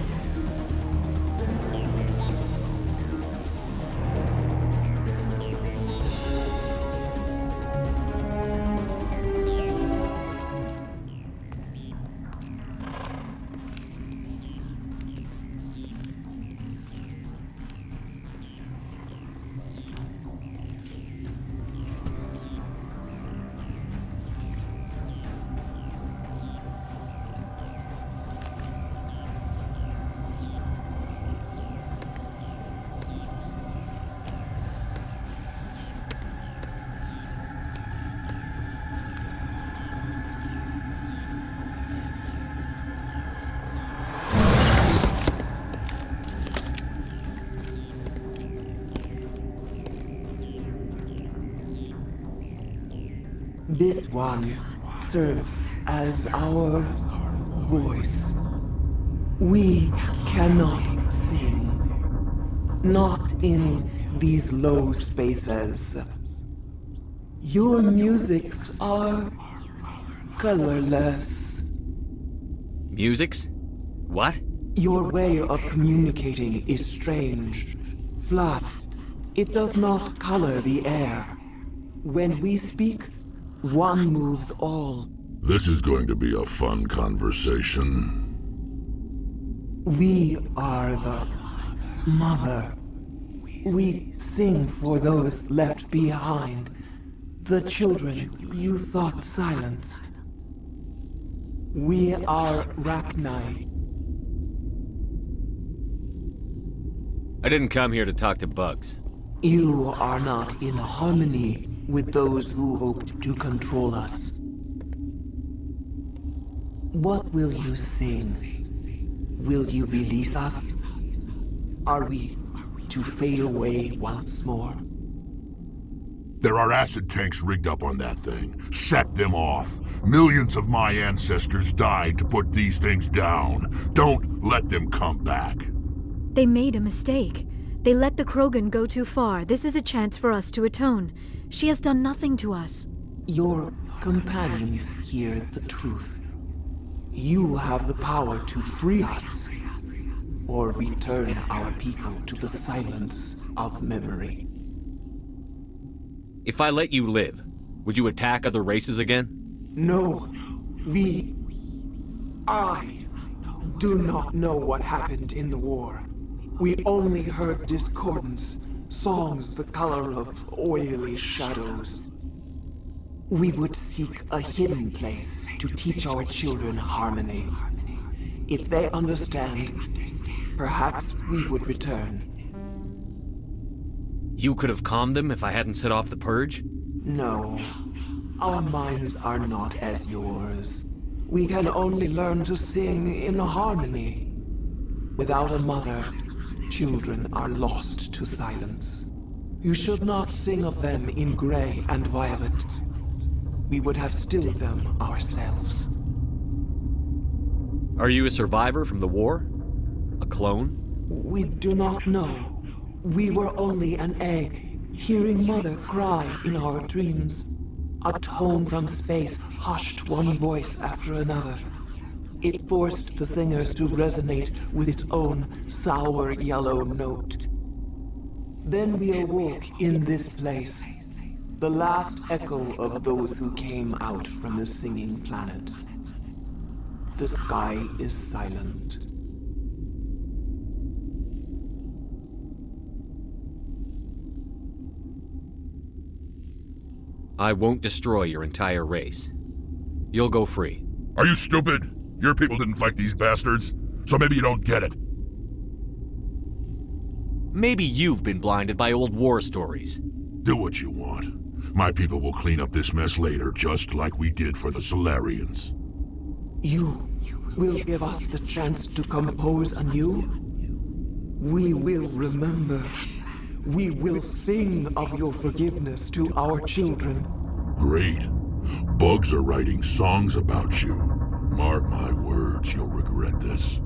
This one serves as our voice. We cannot sing. Not in these low spaces. Your musics are colorless. Musics? What? Your way of communicating is strange. Flat. It does not color the air. When we speak, one moves all. This is going to be a fun conversation. We are the mother. We sing for those left behind. The children you thought silenced. We are Rachni. I didn't come here to talk to bugs. You are not in harmony with those who hoped to control us. What will you sing? Will you release us? Are we to fade away once more? There are acid tanks rigged up on that thing. Set them off. Millions of my ancestors died to put these things down. Don't let them come back. They made a mistake. They let the Krogan go too far. This is a chance for us to atone. She has done nothing to us. Your companions hear the truth. You have the power to free us, or return our people to the silence of memory. If I let you live, would you attack other races again? No, I do not know what happened in the war. We only heard discordance, songs the color of oily shadows. We would seek a hidden place to teach our children harmony. If they understand, perhaps we would return. You could have calmed them if I hadn't set off the purge? No. Our minds are not as yours. We can only learn to sing in harmony. Without a mother, children are lost to silence. You should not sing of them in gray and violet. We would have stilled them ourselves. Are you a survivor from the war? A clone? We do not know. We were only an egg, hearing Mother cry in our dreams. A tone from space hushed one voice after another. It forced the singers to resonate with its own sour yellow note. Then we awoke in this place, the last echo of those who came out from the singing planet. The sky is silent. I won't destroy your entire race. You'll go free. Are you stupid? Your people didn't fight these bastards, so maybe you don't get it. Maybe you've been blinded by old war stories. Do what you want. My people will clean up this mess later, just like we did for the Solarians. You will give us the chance to compose anew? We will remember. We will sing of your forgiveness to our children. Great. Bugs are writing songs about you. Mark my words, you'll regret this.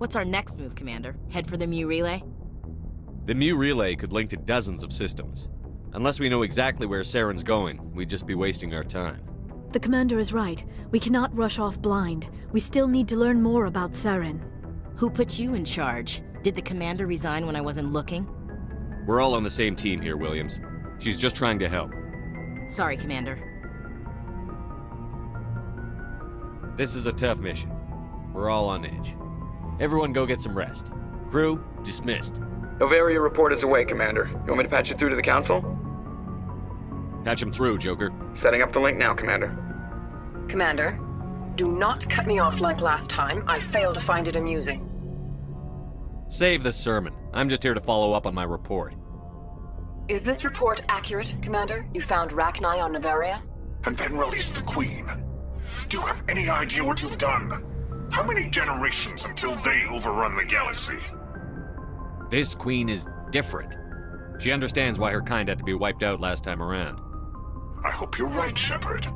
What's our next move, Commander? Head for the Mu relay? The Mu relay could link to dozens of systems. Unless we know exactly where Saren's going, we'd just be wasting our time. The commander is right. We cannot rush off blind. We still need to learn more about Saren. Who put you in charge? Did the commander resign when I wasn't looking? We're all on the same team here, Williams. She's just trying to help. Sorry, Commander. This is a tough mission. We're all on edge. Everyone go get some rest. Crew, dismissed. Novaria report is away, Commander. You want me to patch you through to the Council? Patch him through, Joker. Setting up the link now, Commander. Commander, do not cut me off like last time. I fail to find it amusing. Save the sermon. I'm just here to follow up on my report. Is this report accurate, Commander? You found Rachni on Novaria? And then released the Queen. Do you have any idea what you've done? How many generations until they overrun the galaxy? This queen is different. She understands why her kind had to be wiped out last time around. I hope you're right, Shepard.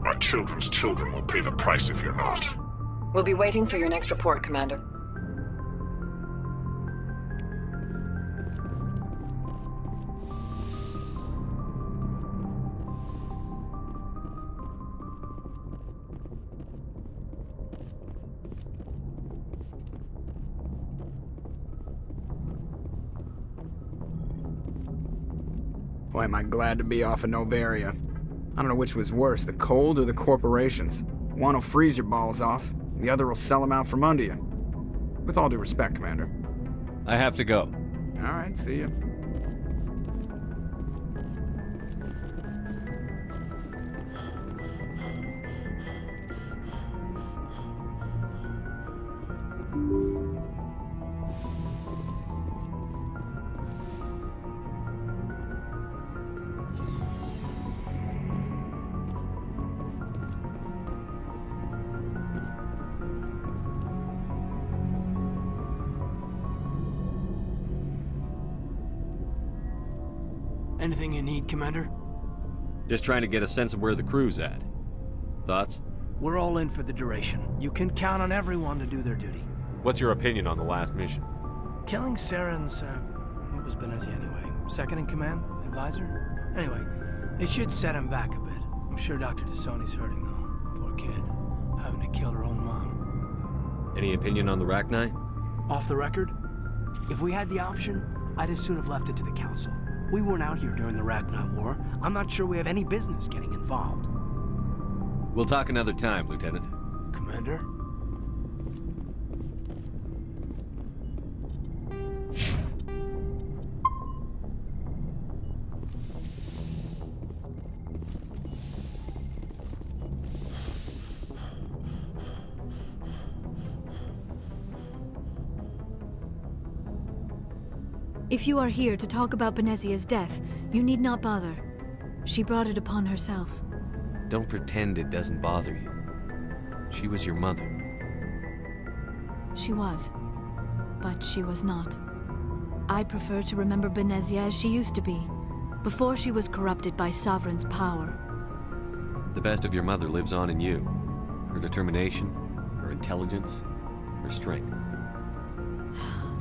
My children's children will pay the price if you're not. We'll be waiting for your next report, Commander. Boy, am I glad to be off of Novaria. I don't know which was worse, the cold or the corporations. One will freeze your balls off, the other will sell them out from under you. With all due respect, Commander. I have to go. All right, see ya. Anything you need, Commander? Just trying to get a sense of where the crew's at. Thoughts? We're all in for the duration. You can count on everyone to do their duty. What's your opinion on the last mission? Killing Saren's, what was Benezia anyway? Second in command? Advisor? Anyway, it should set him back a bit. I'm sure Dr. Tassoni's hurting, though. Poor kid. Having to kill her own mom. Any opinion on the Rachni? Off the record? If we had the option, I'd as soon have left it to the Council. We weren't out here during the Rachni War. I'm not sure we have any business getting involved. We'll talk another time, Lieutenant. Commander? If you are here to talk about Benezia's death, you need not bother. She brought it upon herself. Don't pretend it doesn't bother you. She was your mother. She was. But she was not. I prefer to remember Benezia as she used to be, before she was corrupted by Sovereign's power. The best of your mother lives on in you. Her determination, her intelligence, her strength.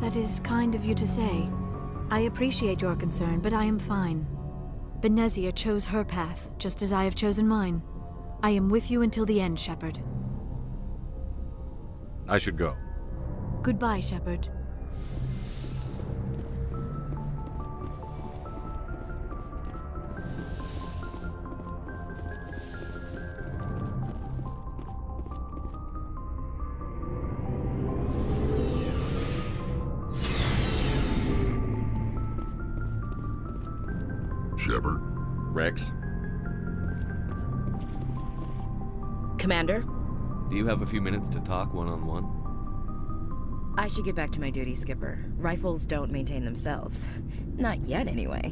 That is kind of you to say. I appreciate your concern, but I am fine. Benezia chose her path, just as I have chosen mine. I am with you until the end, Shepard. I should go. Goodbye, Shepard. Shepard. Rex. Commander? Do you have a few minutes to talk one-on-one? I should get back to my duty, Skipper. Rifles don't maintain themselves. Not yet, anyway.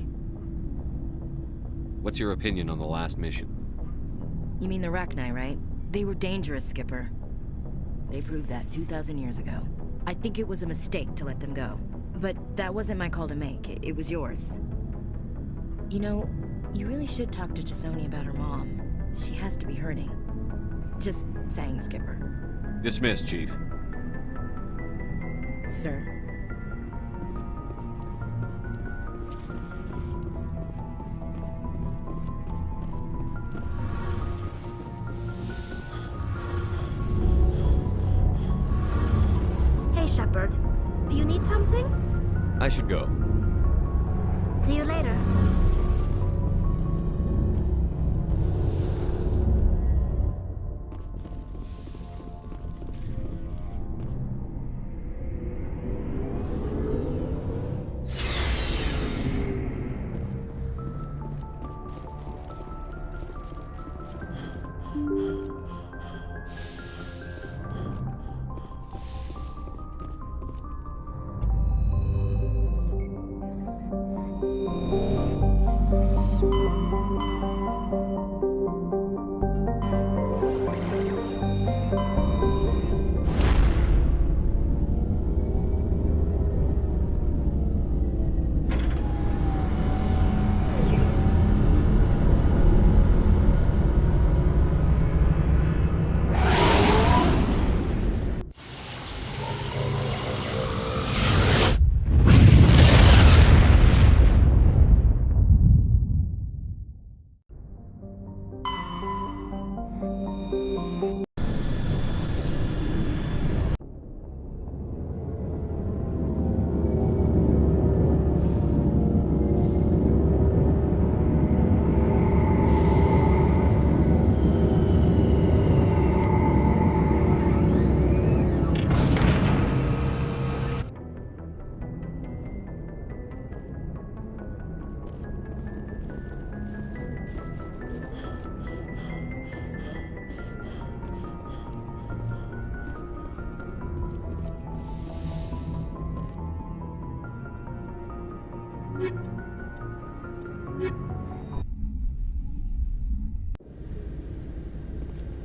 What's your opinion on the last mission? You mean the Rachni, right? They were dangerous, Skipper. They proved that 2,000 years ago. I think it was a mistake to let them go. But that wasn't my call to make. It was yours. You know, you really should talk to Tassoni about her mom. She has to be hurting. Just saying, Skipper. Dismissed, Chief. Sir. Hey, Shepard. Do you need something? I should go. See you later.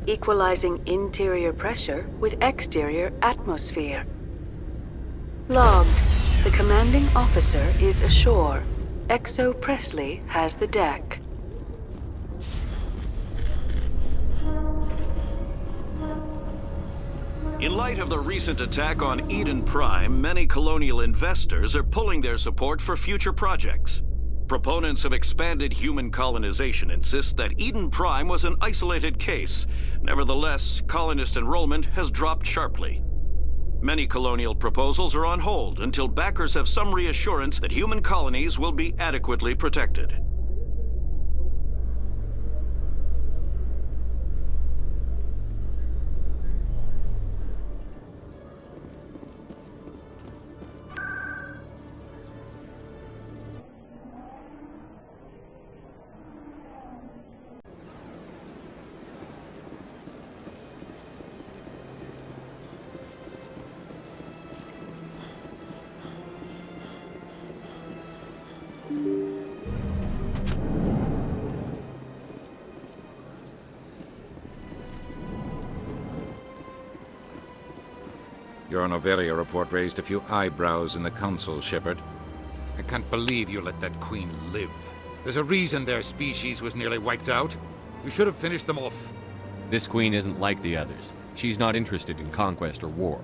Equalizing interior pressure with exterior atmosphere. Logged. The commanding officer is ashore. Exo Presley has the deck. In light of the recent attack on Eden Prime, many colonial investors are pulling their support for future projects. Proponents of expanded human colonization insist that Eden Prime was an isolated case. Nevertheless, colonist enrollment has dropped sharply. Many colonial proposals are on hold until backers have some reassurance that human colonies will be adequately protected. Your Noveria report raised a few eyebrows in the council, Shepard. I can't believe you let that queen live. There's a reason their species was nearly wiped out. You should have finished them off. This queen isn't like the others. She's not interested in conquest or war.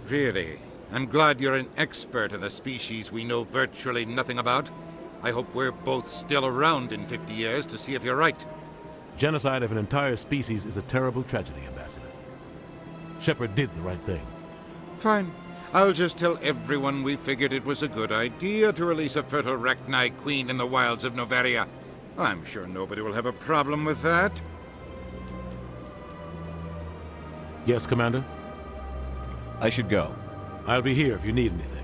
Really? I'm glad you're an expert in a species we know virtually nothing about. I hope we're both still around in 50 years to see if you're right. Genocide of an entire species is a terrible tragedy, Ambassador. Shepard did the right thing. Fine. I'll just tell everyone we figured it was a good idea to release a fertile Rachni queen in the wilds of Noveria. I'm sure nobody will have a problem with that. Yes, Commander? I should go. I'll be here if you need anything.